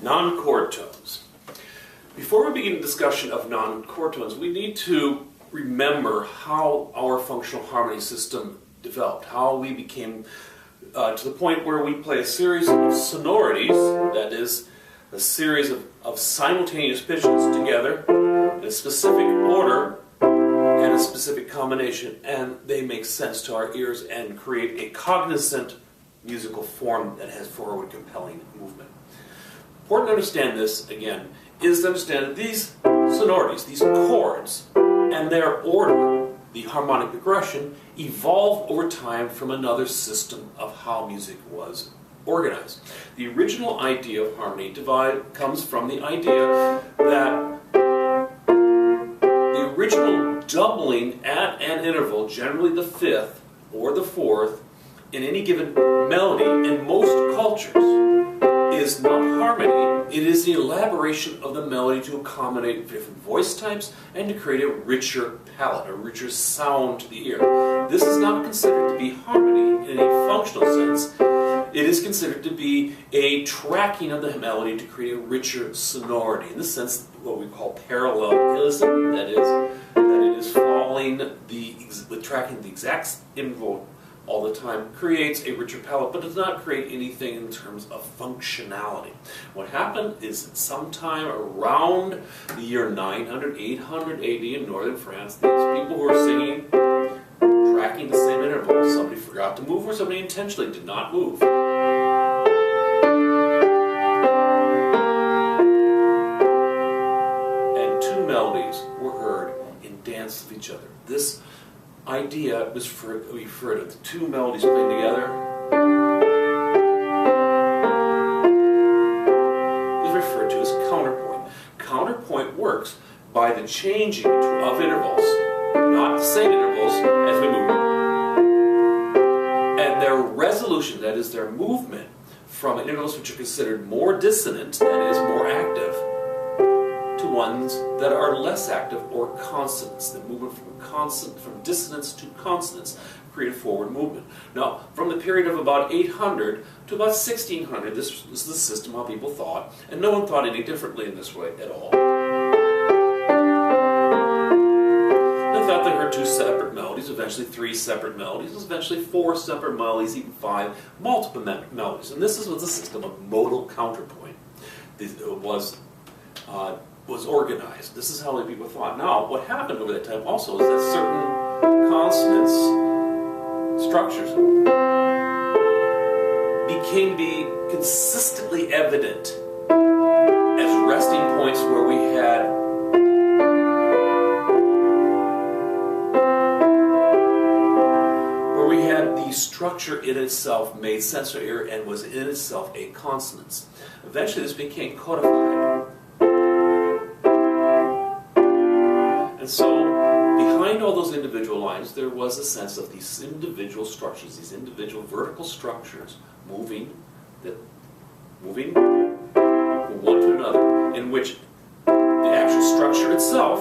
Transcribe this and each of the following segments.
Non-chord tones. Before we begin a discussion of non-chord tones, we need to remember how our functional harmony system developed, how we became to the point where we play a series of sonorities, that is, a series of simultaneous pitches together in a specific order and a specific combination, and they make sense to our ears and create a cognizant musical form that has forward compelling movement. Important to understand this, again, is to understand that these sonorities, these chords, and their order, the harmonic progression, evolved over time from another system of how music was organized. The original idea of harmony comes from the idea that the original doubling at an interval, generally the fifth or the fourth, in any given melody in most cultures is not harmony, it is the elaboration of the melody to accommodate different voice types and to create a richer palette, a richer sound to the ear. This is not considered to be harmony in a functional sense. It is considered to be a tracking of the melody to create a richer sonority. In this sense, what we call parallelism, that it is following tracking the exact interval all the time, creates a richer palette, but does not create anything in terms of functionality. What happened is that sometime around the year 900, 800 AD in northern France, these people who were singing, tracking the same interval, somebody forgot to move or somebody intentionally did not move. And two melodies were heard in dance of each other. This idea was referred to the two melodies playing together is referred to as counterpoint. Counterpoint works by the changing of intervals, not the same intervals as we move, and their resolution, that is their movement, from intervals which are considered more dissonant, that is more active, to ones that are less active or consonants. The movement from dissonance to consonance create a forward movement. Now, from the period of about 800 to about 1600, this was the system how people thought, and no one thought any differently in this way at all. They thought they heard two separate melodies, eventually three separate melodies, eventually four separate melodies, even five multiple melodies. And this was the system of modal counterpoint. It was organized. This is how the people thought. Now, what happened over that time also is that certain consonants, structures, became to be consistently evident as resting points where we had the structure in itself made sense to ear and was in itself a consonance. Eventually this became codified. And so, behind all those individual lines, there was a sense of these individual structures, these individual vertical structures moving from one to another, in which the actual structure itself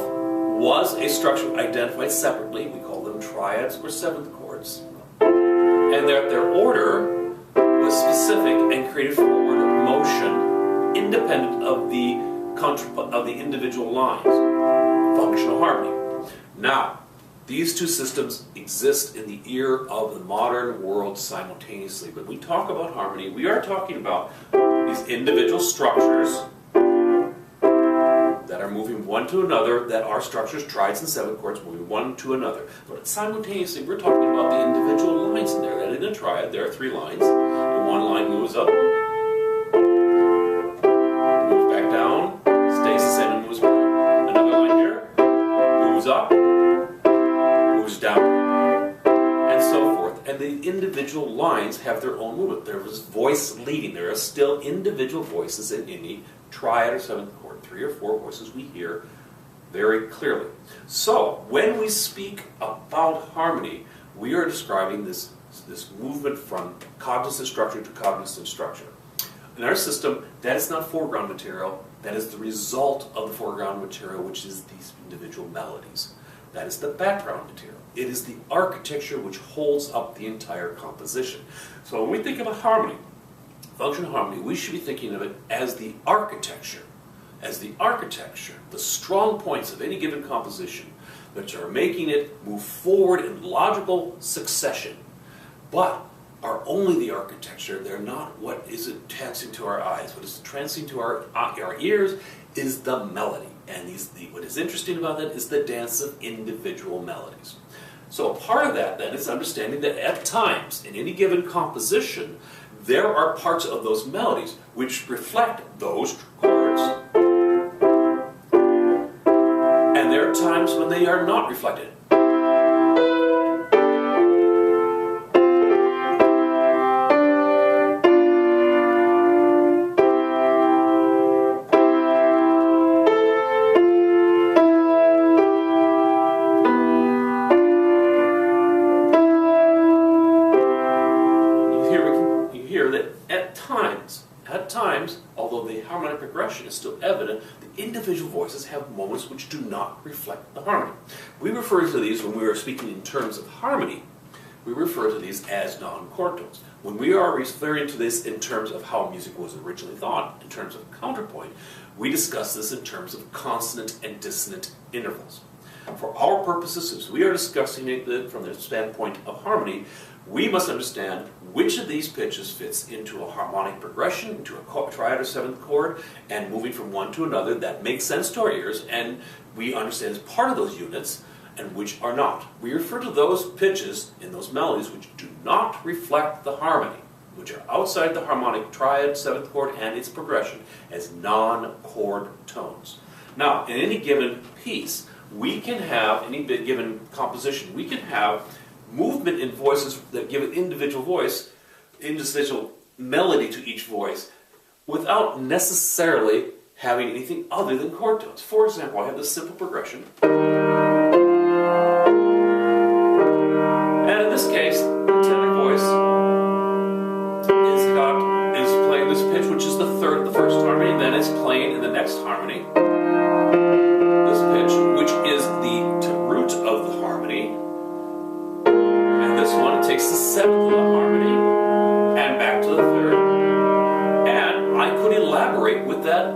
was a structure identified separately. We call them triads or seventh chords. And their order was specific and created forward motion independent of the individual lines. Functional harmony. Now, these two systems exist in the ear of the modern world simultaneously. When we talk about harmony, we are talking about these individual structures that are moving one to another, that are structures, triads and seventh chords, moving one to another. But simultaneously, we're talking about the individual lines in there. That in a triad, there are three lines, and one line moves up, moves back down, stays the same, and moves back. Another line here moves up, moves down, and so forth. And the individual lines have their own movement. There is voice leading. There are still individual voices in any triad or seventh chord. Three or four voices we hear very clearly. So, when we speak about harmony, we are describing this movement from cognizant structure to cognizant structure. In our system, that is not foreground material. That is the result of the foreground material, which is these individual melodies. That is the background material. It is the architecture which holds up the entire composition. So when we think about harmony, Functional harmony, we should be thinking of it as the architecture. As the architecture, the strong points of any given composition, which are making it move forward in logical succession, but are only the architecture. They're not what is entrancing to our eyes. What is entrancing to our ears is the melody. And what is interesting about that is the dance of individual melodies. So a part of that then is understanding that at times, in any given composition, there are parts of those melodies which reflect those chords. And there are times when they are not reflected. At times, although the harmonic progression is still evident, the individual voices have moments which do not reflect the harmony. We refer to these, when we are speaking in terms of harmony, we refer to these as non-chord tones. When we are referring to this in terms of how music was originally thought, in terms of counterpoint, we discuss this in terms of consonant and dissonant intervals. For our purposes, since we are discussing it from the standpoint of harmony, we must understand which of these pitches fits into a harmonic progression, into a triad or seventh chord, and moving from one to another that makes sense to our ears, and we understand as part of those units, and which are not. We refer to those pitches in those melodies which do not reflect the harmony, which are outside the harmonic triad, seventh chord, and its progression, as non-chord tones. Now, in any given piece, we can have, any given composition, we can have movement in voices that give an individual voice, individual melody to each voice, without necessarily having anything other than chord tones. For example, I have this simple progression. And in this case, the tenor voice is playing this pitch, which is the third of the first harmony, and then it's playing in the next harmony this pitch, which is the root of the harmony. And this one takes the seventh of the harmony and back to the third. And I could elaborate with that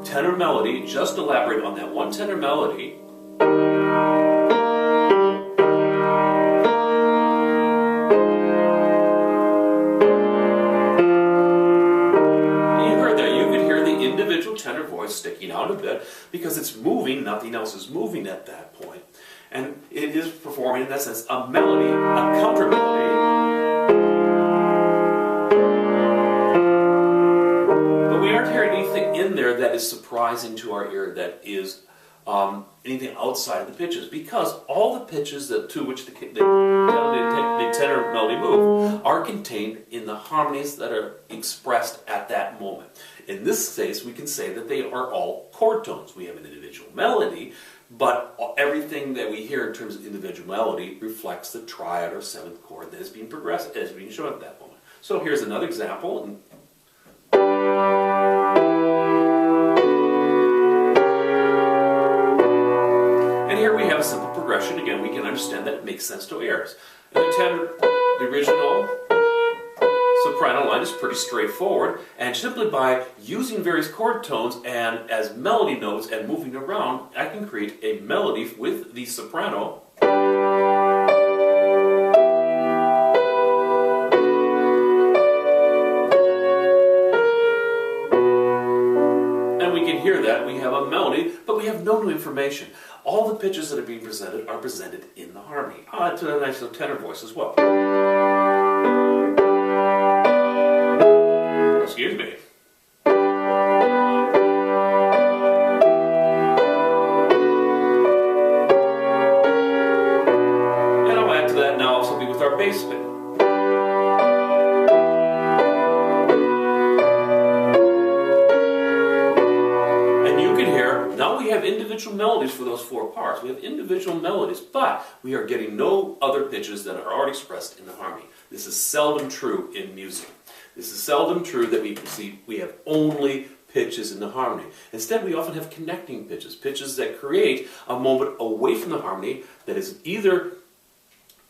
tenor melody, just elaborate on that one tenor melody. Individual tenor voice sticking out a bit because it's moving, nothing else is moving at that point. And it is performing, in that sense, a melody, a counter melody. But we aren't hearing anything in there that is surprising to our ear, that is anything outside of the pitches, because all the pitches to which the tenor melody move are contained in the harmonies that are expressed at that moment. In this case, we can say that they are all chord tones. We have an individual melody, but everything that we hear in terms of individual melody reflects the triad or seventh chord that is being progressed, as being shown at that moment. So here's another example. And here we have a simple progression. Again, we can understand that it makes sense to ears. And the original soprano line is pretty straightforward, and simply by using various chord tones and as melody notes and moving around, I can create a melody with the soprano. And we can hear that we have a melody, but we have no new information. All the pitches that are being presented are presented in the harmony. It's a nice little tenor voice as well. Excuse me. And I'll add to that now also be with our bass bit. And you can hear, now we have individual melodies for those four parts. We have individual melodies, but we are getting no other pitches that are already expressed in the harmony. This is seldom true in music. This is seldom true that we can see we have only pitches in the harmony. Instead, we often have connecting pitches, pitches that create a moment away from the harmony that is either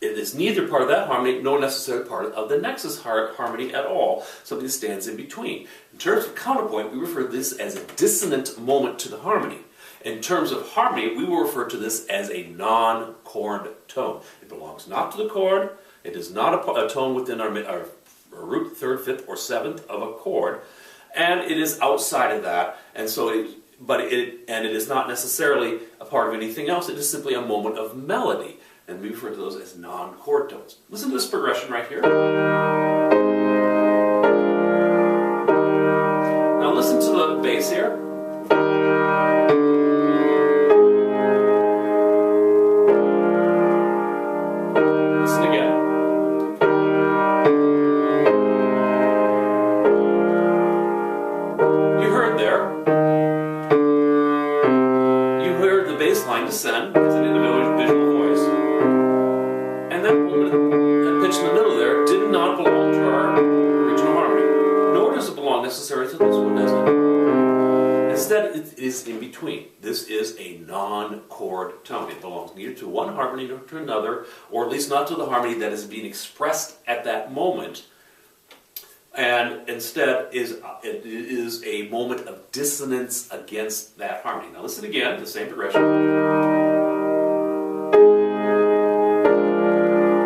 it is neither part of that harmony nor necessarily part of the nexus harmony at all, something that stands in between. In terms of counterpoint, we refer to this as a dissonant moment to the harmony. In terms of harmony, we will refer to this as a non-chord tone. It belongs not to the chord, it is not a tone within our root, third, fifth, or seventh of a chord, and it is outside of that, and so it is not necessarily a part of anything else. It is simply a moment of melody, and we refer to those as non-chord tones. Listen to this progression right here. Now listen to the bass here. Listen again. You heard there. You heard the bass line descend as an individual voice. And that pitch in the middle there did not belong to our original harmony. Nor does it belong necessarily to this one, does it? Instead, it is in between. This is a non-chord tone. It belongs neither to one harmony nor to another, or at least not to the harmony that is being expressed at that moment. And instead, it is a moment of dissonance against that harmony. Now listen again, the same progression.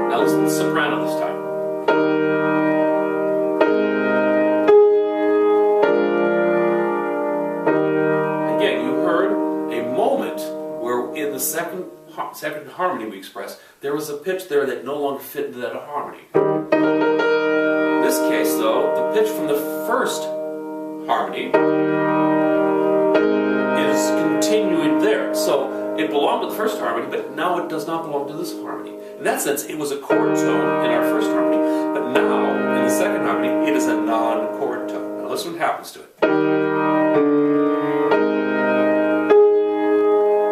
Now listen to the soprano this time. Again, you heard a moment where in the second harmony we expressed, there was a pitch there that no longer fit into that harmony. In this case, though, the pitch from the first harmony is continuing there. So it belonged to the first harmony, but now it does not belong to this harmony. In that sense, it was a chord tone in our first harmony, but now, in the second harmony, it is a non-chord tone. Now listen what happens to it.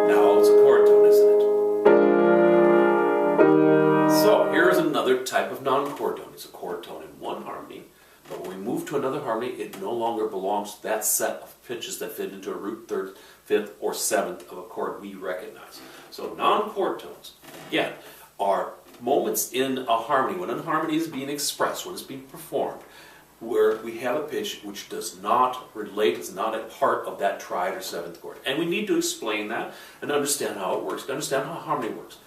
Now it's a chord tone, isn't it? So here is another type of non-chord tone. It's a chord tone in one harmony, but when we move to another harmony, it no longer belongs to that set of pitches that fit into a root, third, fifth, or seventh of a chord we recognize. So non-chord tones, again, are moments in a harmony, when a harmony is being expressed, when it's being performed, where we have a pitch which does not relate, is not a part of that triad or seventh chord. And we need to explain that and understand how it works, to understand how harmony works.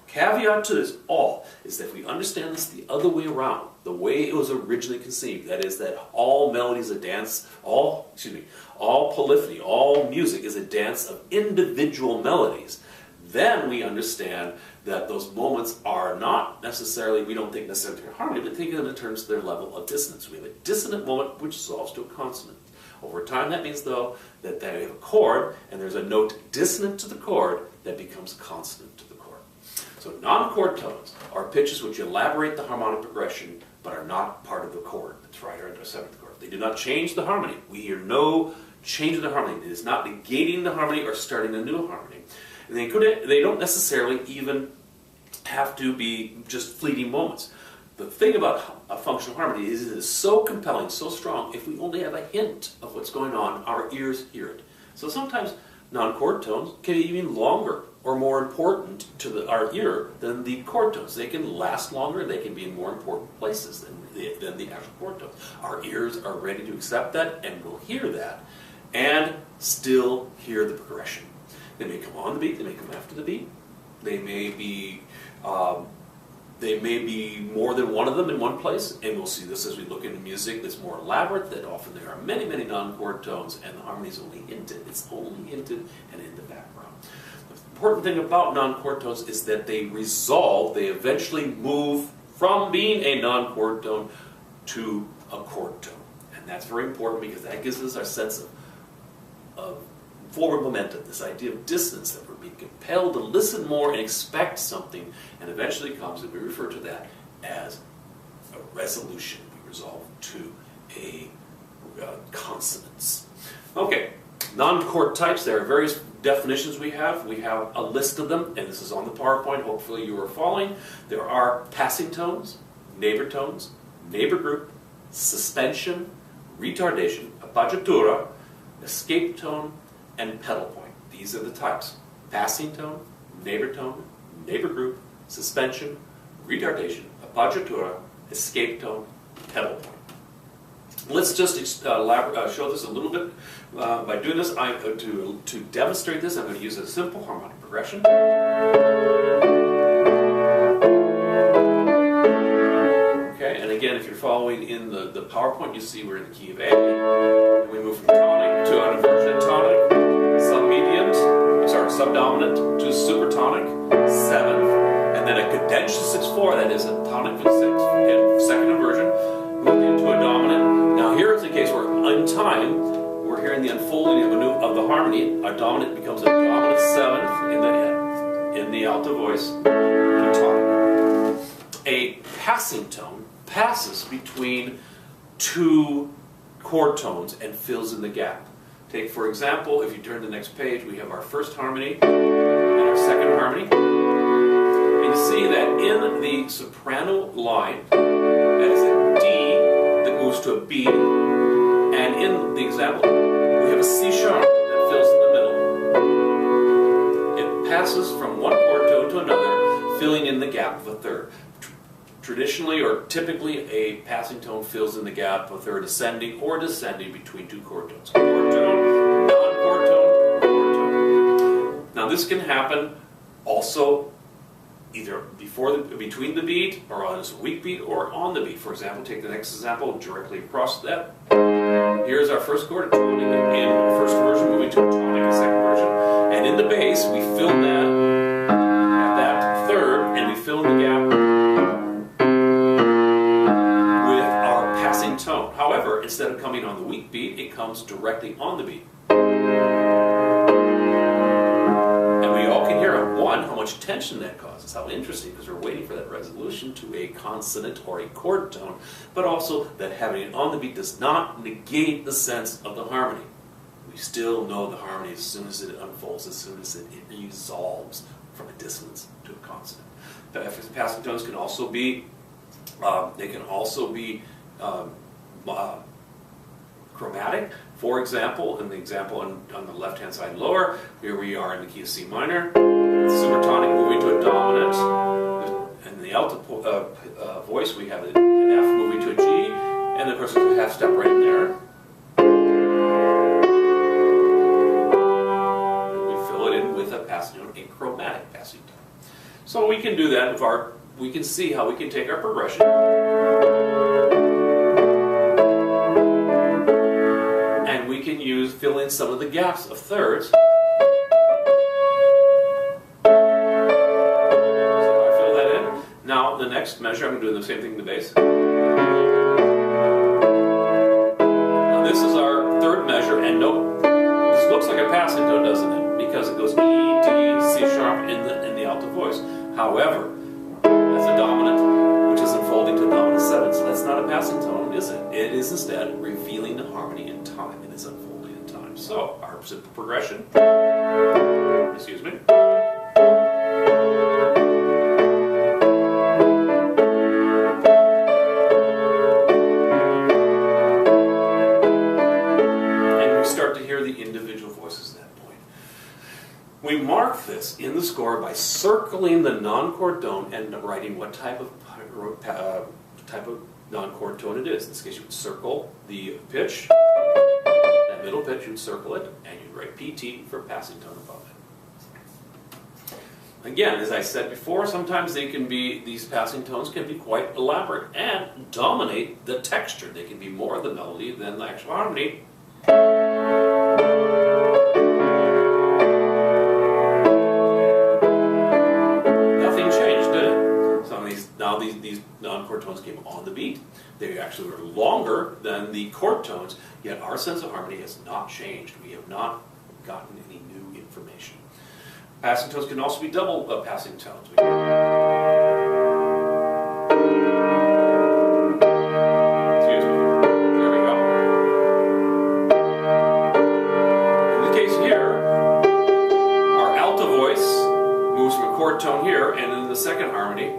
Caveat to this all is that if we understand this the other way around, the way it was originally conceived, that is that all melody is a dance, all polyphony, all music is a dance of individual melodies, then we understand that those moments are not necessarily, we don't think necessarily in harmony, but think of them in terms of their level of dissonance. We have a dissonant moment which dissolves to a consonant. Over time, that means, though, that we have a chord, and there's a note dissonant to the chord that becomes consonant to the chord. So non-chord tones are pitches which elaborate the harmonic progression, but are not part of the chord, the triad or the seventh chord. They do not change the harmony. We hear no change in the harmony. It is not negating the harmony or starting a new harmony. And they don't necessarily even have to be just fleeting moments. The thing about a functional harmony is it is so compelling, so strong, if we only have a hint of what's going on, our ears hear it. So sometimes non-chord tones can be even longer or more important to our ear than the chord tones. They can last longer, they can be in more important places than the actual chord tones. Our ears are ready to accept that and will hear that and still hear the progression. They may come on the beat, they may come after the beat, they may be more than one of them in one place, and we'll see this as we look into music that's more elaborate, that often there are many, many non-chord tones, and the harmony is only hinted. It's only hinted and in the background. The important thing about non-chord tones is that they resolve, they eventually move from being a non-chord tone to a chord tone. And that's very important because that gives us our sense of forward momentum, this idea of dissonance, that we're being compelled to listen more and expect something, and eventually comes, and we refer to that as a resolution. We resolve to a consonance. Okay, non-chord types, there are various definitions we have. We have a list of them, and this is on the PowerPoint. Hopefully you are following. There are passing tones, neighbor group, suspension, retardation, appoggiatura, escape tone, and pedal point. These are the types. Passing tone, neighbor group, suspension, retardation, appoggiatura, escape tone, pedal point. Let's just show this a little bit. By doing this, to demonstrate this, I'm going to use a simple harmonic progression. Okay, and again, if you're following in the PowerPoint, you see we're in the key of A. And we move from tonic to an inversion tonic, subdominant to supertonic, 7th, and then a cadentia 6/4, that is a tonic for the 6th, and second inversion, moving into a dominant. Now here is the case where in time, we're hearing the unfolding of the harmony. A dominant becomes a dominant 7th in the alto voice, to tonic. A passing tone passes between two chord tones and fills in the gap. Take, for example, if you turn to the next page, we have our first harmony and our second harmony. And you see that in the soprano line, that is a D that moves to a B. And in the example, we have a C sharp that fills in the middle. It passes from one chord tone to another, filling in the gap of a third. Traditionally or typically, a passing tone fills in the gap of a third, ascending or descending between two chord tones. Chord tone, non-chord tone, chord tone. Now this can happen also either between the beat, or as a weak beat, or on the beat. For example, take the next example directly across that. Here's our first chord, a tonic in first version, moving to a tonic in second version. And in the bass, we fill that at that third, and we fill in the gap tone. However, instead of coming on the weak beat, it comes directly on the beat. And we all can hear, one, how much tension that causes. How interesting, because we're waiting for that resolution to a consonant or a chord tone, but also that having it on the beat does not negate the sense of the harmony. We still know the harmony as soon as it unfolds, as soon as it resolves from a dissonance to a consonant. The passing tones can also be chromatic. For example, in the example on the left-hand side lower, here we are in the key of C minor, supertonic moving to a dominant. In the alto voice, we have an F moving to a G, and of course there's a half step right there. We fill it in with a passing tone, a chromatic passing tone. So we can do that with we can see how we can take our progression. Fill in some of the gaps of thirds. See how I fill that in? Now, the next measure, I'm doing the same thing in the bass. Now, this is our third measure, and note, this looks like a passing tone, doesn't it? Because it goes E, D, C sharp in the alto voice. However, that's a dominant, which is unfolding to a dominant 7, so that's not a passing tone, is it? It is instead revealing the harmony in time, and it's unfolding. So, our simple progression, excuse me, and we start to hear the individual voices at that point. We mark this in the score by circling the non-chord tone and writing what type of non-chord tone it is. In this case, you would circle the pitch. Middle pitch, you'd circle it, and you'd write PT for passing tone above it. Again, as I said before, sometimes these passing tones can be quite elaborate and dominate the texture. They can be more the melody than the actual harmony. Nothing changed, did it? Now these non-chord tones came on the beat. They actually were longer than the chord tones, yet our sense of harmony has not changed. We have not gotten any new information. Passing tones can also be double passing tones. Excuse me. There we go. In the case here, our alto voice moves from a chord tone here, and in the second harmony,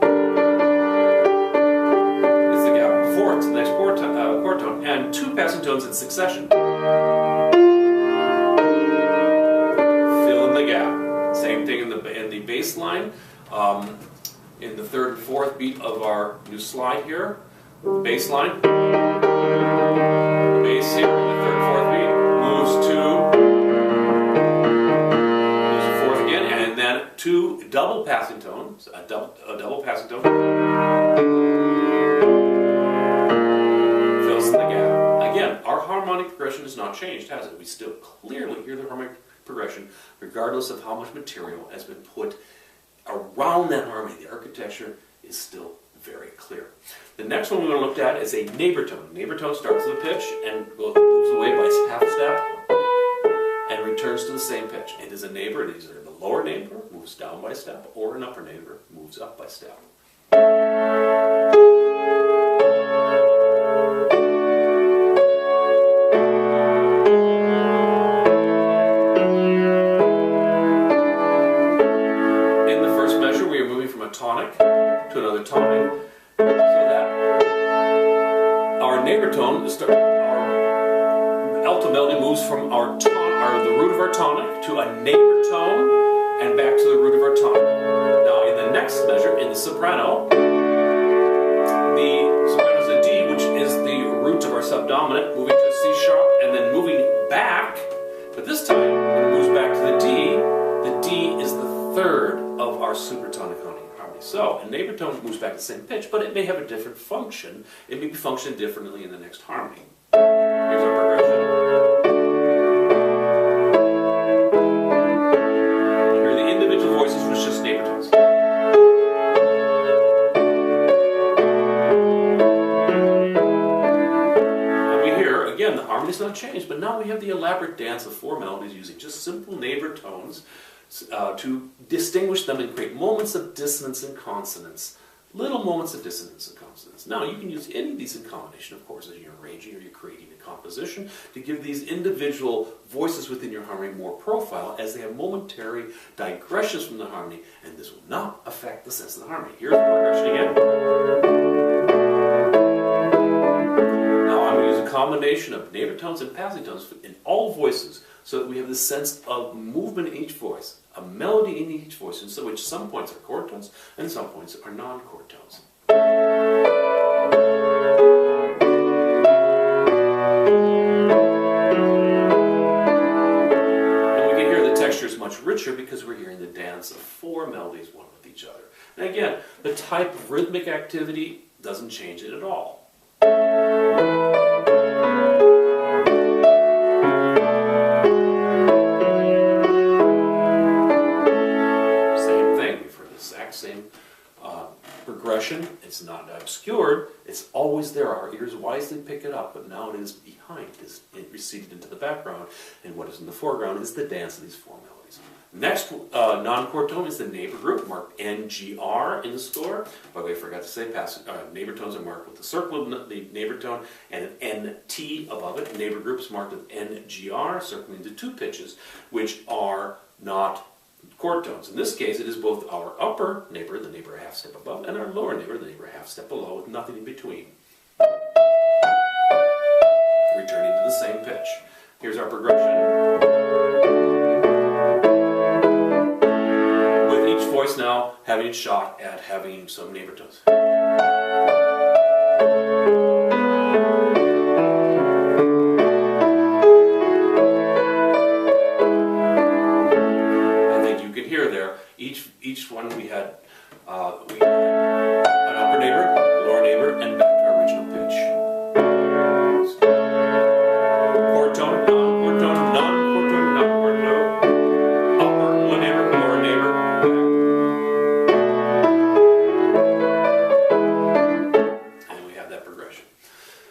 the next chord tone, and two passing tones in succession. Fill in the gap. Same thing in the bass line. in the third and fourth beat of our new slide here, the bass line. The bass here in the third and fourth beat moves the fourth again, and then two double passing tones, a double passing tone fills in the gap. Again, our harmonic progression has not changed, has it? We still clearly hear the harmonic progression regardless of how much material has been put around that harmony. The architecture is still very clear. The next one we're going to look at is a neighbor tone. Neighbor tone starts with a pitch and moves away by half a step and returns to the same pitch. It is a neighbor. It is either the lower neighbor moves down by a step, or an upper neighbor moves up by a step. Tonic to another tonic, so that our neighbor tone, our alto melody moves from the root of our tonic to a neighbor tone and back to the root of our tonic. Now in the next measure, in the soprano is a D, which is the root of our subdominant, moving to a C sharp and then moving back, but this time when it moves back to the D is the third of our supertonic harmony. So, a neighbor tone moves back to the same pitch, but it may have a different function. It may be functioning differently in the next harmony. Here's our progression. Here are the individual voices with just neighbor tones. And we hear, again, the harmony's not changed, but now we have the elaborate dance of four melodies using just simple neighbor tones to distinguish them and create moments of dissonance and consonance. Little moments of dissonance and consonance. Now, you can use any of these in combination, of course, as you're arranging or you're creating a composition to give these individual voices within your harmony more profile as they have momentary digressions from the harmony, and this will not affect the sense of the harmony. Here's the progression again. Now, I'm going to use a combination of neighbor tones and passing tones in all voices so that we have this sense of movement in each voice, a melody in each voice, and so which some points are chord tones and some points are non-chord tones. And we can hear the texture is much richer because we're hearing the dance of four melodies, one with each other. And again, the type of rhythmic activity doesn't change it at all. Same progression. It's not obscured. It's always there. Our ears wisely pick it up, but now it is behind. It receded into the background, and what is in the foreground is the dance of these four melodies. Next non-chord tone is the neighbor group, marked NGR in the score. By the way, I forgot to say, neighbor tones are marked with the circle of the neighbor tone and an NT above it. Neighbor groups marked with NGR, circling into two pitches, which are not chord tones. In this case, it is both our upper neighbor, the neighbor a half step above, and our lower neighbor, the neighbor a half step below, with nothing in between. Returning to the same pitch. Here's our progression. With each voice now having a shot at having some neighbor tones. Each one we had an upper neighbor, lower neighbor, and back to our original pitch. Chord tone, non-chord tone, non-chord tone, non-chord tone, upper neighbor, lower neighbor, back. And we have that progression.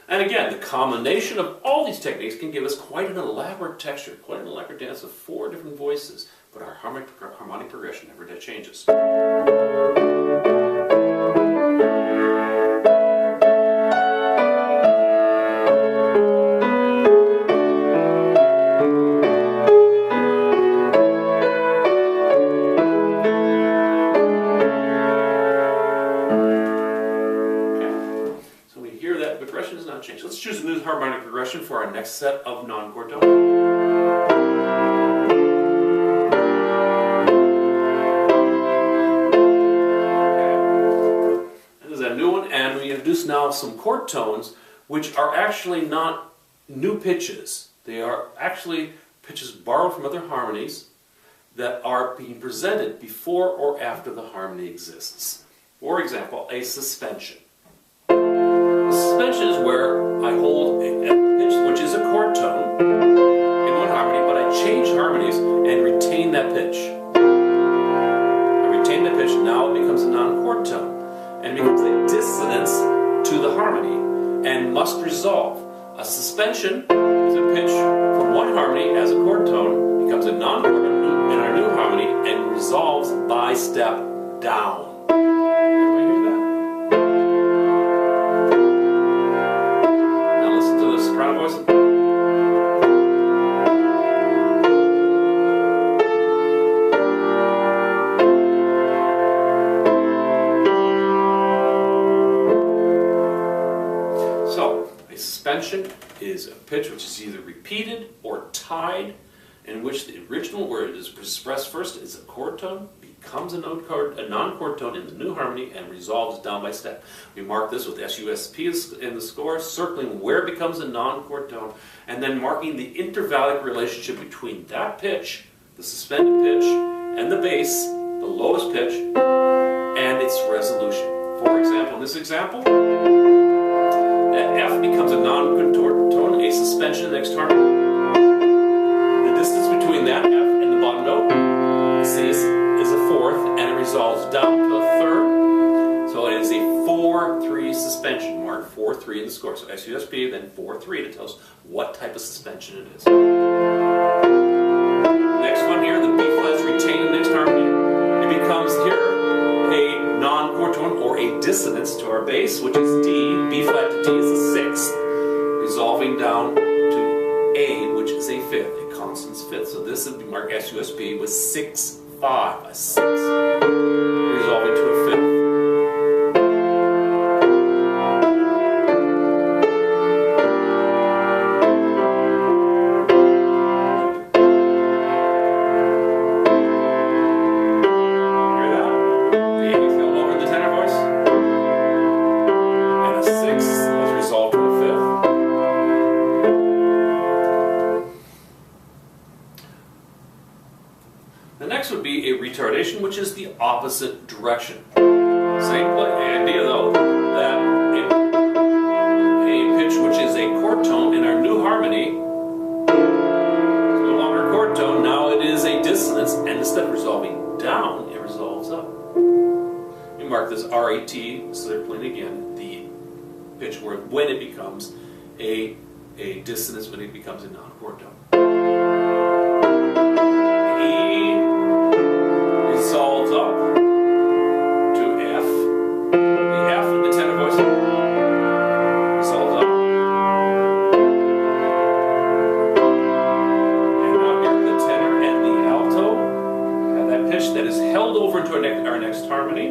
And again, the combination of all these techniques can give us quite an elaborate texture, quite an elaborate dance of four different voices. But our harmonic progression never changes. So we hear that progression has not changed. Let's choose a new harmonic progression for our next set of non-chord tones. tone, and we introduce now some chord tones, which are actually not new pitches. They are actually pitches borrowed from other harmonies that are being presented before or after the harmony exists. For example, a suspension. A suspension is where I hold a pitch which is a chord tone in one harmony, but I change harmonies and retain that pitch. I retain that pitch, now it becomes a non-chord tone, and it becomes a dissonance to the harmony and must resolve. A suspension is a pitch from one harmony as a chord tone, becomes a non-chord in our new harmony, and resolves by step down. Everybody hear that? Now listen to the soprano voice. So, a suspension is a pitch which is either repeated or tied, in which the original where it is expressed first is a chord tone, becomes a non-chord tone in the new harmony, and resolves down by step. We mark this with SUSP in the score, circling where it becomes a non-chord tone, and then marking the intervallic relationship between that pitch, the suspended pitch, and the bass, the lowest pitch, and its resolution. For example, in this example, that F becomes a non-chord tone, a suspension in the next harmony. The distance between that F and the bottom note, C is a fourth, and it resolves down to a third. So it is a 4-3 suspension, marked 4-3 in the score. So SUSP, then 4-3 to tell us what type of suspension it is. Next one here, the B flat is retained in the next harmony. It becomes here a non-chord tone or a dissonance to our bass, which is D. B flat to D is a sixth, resolving down to A, which is a fifth, a constant fifth. So this would be marked SUSP with 6-5, a sixth, resolving to a fifth. The next would be a retardation, which is the opposite direction. Same idea though, that a pitch which is a chord tone in our new harmony is no longer a chord tone, now it is a dissonance, and instead of resolving down, it resolves up. We mark this RET, circling again, the pitch where when it becomes a dissonance, when it becomes a non-chord tone. Resolves up to F. The F in the tenor voice resolves up. And now here the tenor and the alto have that pitch that is held over into our next harmony,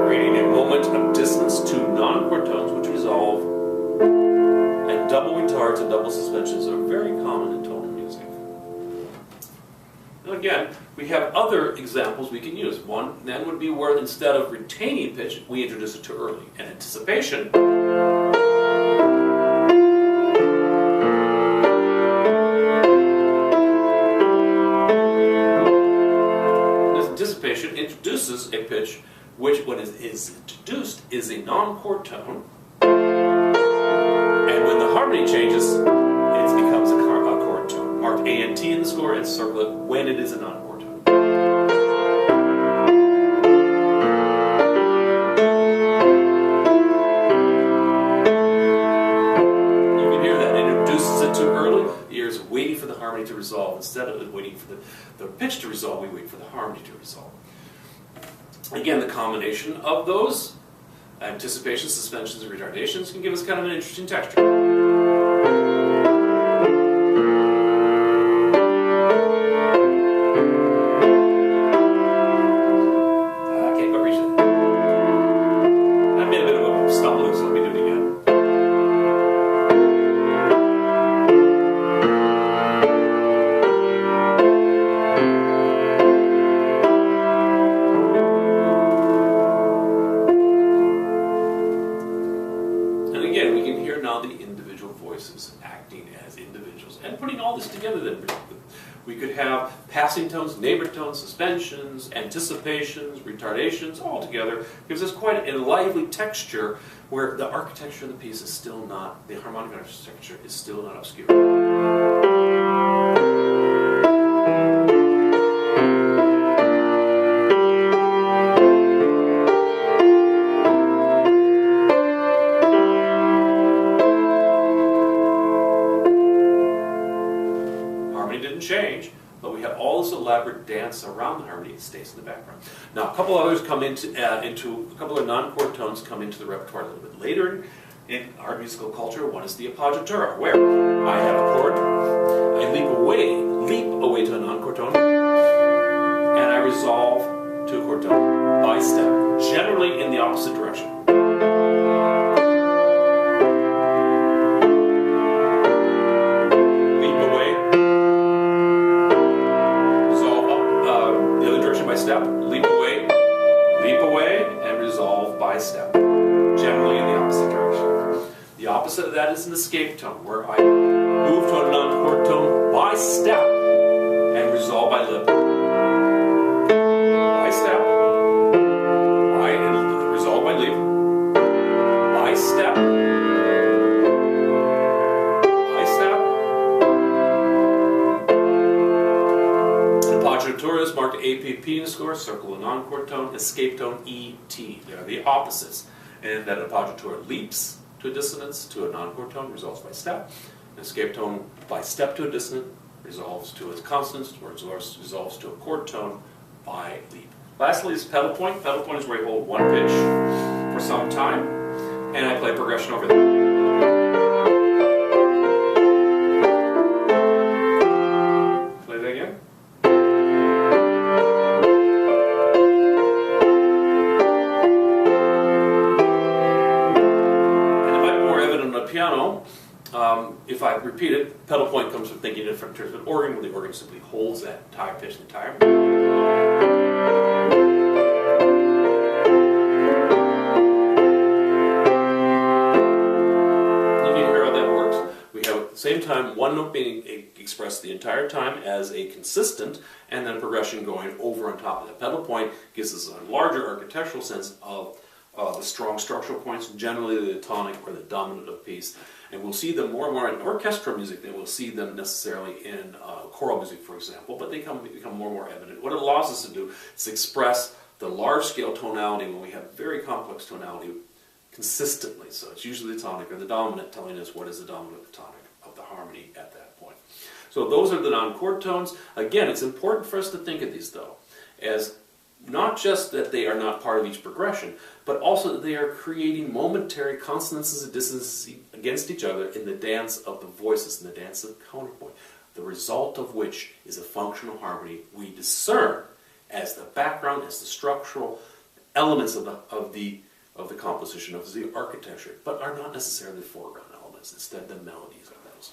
creating a moment of dissonance to non-chord tones which resolve. And double retards and double suspensions are very common in tonal music. Again, we have other examples we can use. One then would be where instead of retaining pitch, we introduce it too early. And anticipation. This anticipation introduces a pitch which, when it is introduced, is a non-chord tone. And when the harmony changes, it becomes a chord tone. Mark A and T in the score and circle it when it is a non-chord tone. You can hear that. It introduces it too early. The ear is waiting for the harmony to resolve. Instead of waiting for the pitch to resolve, we wait for the harmony to resolve. Again, the combination of those, anticipations, suspensions, and retardations, can give us kind of an interesting texture. voices acting as individuals. And putting all this together, then we could have passing tones, neighbor tones, suspensions, anticipations, retardations, all together. Gives us quite a lively texture where the architecture of the piece is still not, the harmonic architecture is still not obscure. Change, but we have all this elaborate dance around the harmony. It stays in the background. Now, a couple others come into a couple of non-chord tones come into the repertoire a little bit later in our musical culture. One is the appoggiatura, where I have a chord, I leap away to a non-chord tone, and I resolve to a chord tone by step, generally in the opposite direction. Step, leap away, and resolve by step, generally in the opposite direction. The opposite of that is an escape tone, where I move to a non-chord tone by step and resolve by lip. By step, and resolve by lip, by step, appoggiatura is marked APP in the score, circle a non-chord tone, escape tone ET. They are the opposites. And that appoggiatura leaps to a dissonance to a non-chord tone, resolves by step. An escape tone by step to a dissonant, resolves to a consonant, or resolves to a chord tone by leap. Lastly is pedal point. Pedal point is where I hold one pitch for some time, and I play progression over that. Piano, if I repeat it, pedal point comes from thinking in different terms of an organ, where the organ simply holds that entire pitch the entire. You can hear how that works. We have at the same time one note being expressed the entire time as a consistent, and then progression going over on top of that. Pedal point gives us a larger architectural sense of the strong structural points, generally the tonic or the dominant of a piece. And we'll see them more and more in orchestral music than we'll see them necessarily in choral music, for example, but they become more and more evident. What it allows us to do is express the large-scale tonality when we have very complex tonality consistently. So it's usually the tonic or the dominant telling us what is the dominant or the tonic of the harmony at that point. So those are the non-chord tones. Again, it's important for us to think of these, though, as not just that they are not part of each progression, but also that they are creating momentary consonances and dissonances against each other in the dance of the voices, in the dance of the counterpoint, the result of which is a functional harmony we discern as the background, as the structural elements of the composition, of the architecture, but are not necessarily the foreground elements. Instead, the melodies are those.